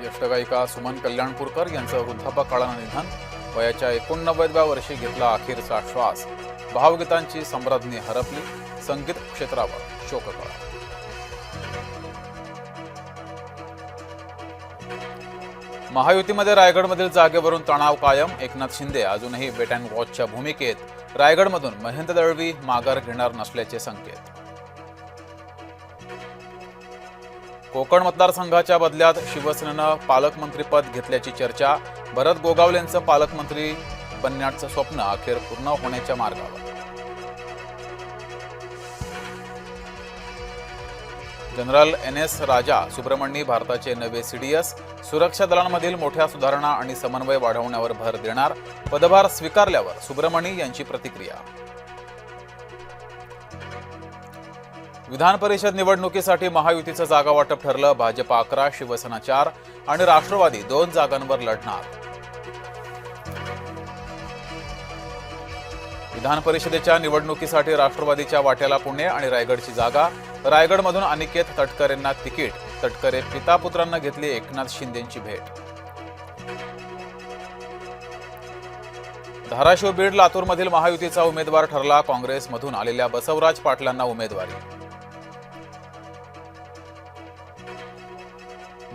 ज्येष्ठ गायिका सुमन कल्याणपूरकर यांचं वृद्धापकाळानं निधन. वयाच्या 89व्या वर्षी घेतला अखेरचा श्वास. भावगीतांची सम्राज्ञी हरपली. संगीत क्षेत्रावर शोककळा. महायुतीमध्ये रायगडमधील जागेवरून तणाव कायम. एकनाथ शिंदे अजूनही वेट अँड वॉचच्या भूमिकेत. रायगडमधून महेंद्र दळवी माघार घेणार नसल्याचे संकेत. कोकण मतदारसंघाच्या बदल्यात शिवसेनेनं पालकमंत्रीपद घेतल्याची चर्चा. भरत गोगावलेंचं पालकमंत्री बनण्याचं स्वप्न अखेर पूर्ण होण्याच्या मार्गावर. जनरल NS राजा सुब्रमण्यम भारताचे नवे CDS. सुरक्षा दलांमधील मोठ्या सुधारणा आणि समन्वय वाढवण्यावर भर देणार. पदभार स्वीकारल्यावर सुब्रमण्यम यांची प्रतिक्रिया. विधान परिषद निवडणुकीसाठी महायुतीचं जागा वाटप ठरलं. भाजप 11, शिवसेना 4 आणि राष्ट्रवादी 2 जागांवर लढणार. विधान परिषदेच्या निवडणुकीसाठी राष्ट्रवादीच्या वाट्याला पुणे आणि रायगडची जागा. रायगडमधून अनिकेत तटकरेंना तिकीट. तटकरे पिता पुत्रांना घेतली एकनाथ शिंदेंची भेट. धाराशिव, बीड, लातूरमधील महायुतीचा उमेदवार ठरला. काँग्रेसमधून आलेल्या बसवराज पाटलांना उमेदवारी.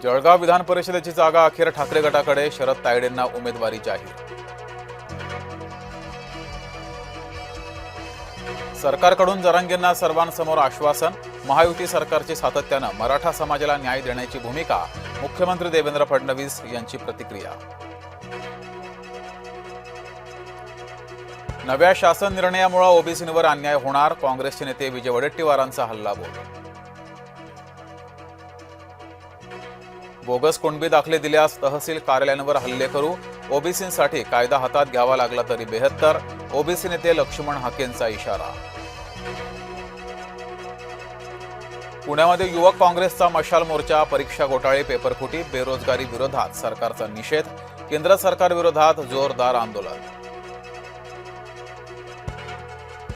जळगाव विधान परिषदेची जागा अखेर ठाकरे गटाकडे. शरद तायडेंना उमेदवारी जाहीर. सरकारकडून जरांगेंना सर्वांसमोर आश्वासन. महायुती सरकारची सातत्यानं मराठा समाजाला न्याय देण्याची भूमिका. मुख्यमंत्री देवेंद्र फडणवीस यांची प्रतिक्रिया. नव्या शासन निर्णयामुळे ओबीसींवर अन्याय होणार. काँग्रेसचे नेते विजय वडेट्टीवारांचा हल्लाबोल. बोगस कुणबी दाखले दिल्यास तहसील कार्यालयांवर हल्ले करू. ओबीसींसाठी कायदा हातात घ्यावा लागला तरी बेहत्तर. ओबीसी नेते लक्ष्मण हाकेंचा इशारा. पुण्यामध्ये युवक काँग्रेसचा मशाल मोर्चा. परीक्षा घोटाळे, पेपरफुटी, बेरोजगारी विरोधात सरकारचा निषेध. केंद्र सरकार विरोधात जोरदार आंदोलन.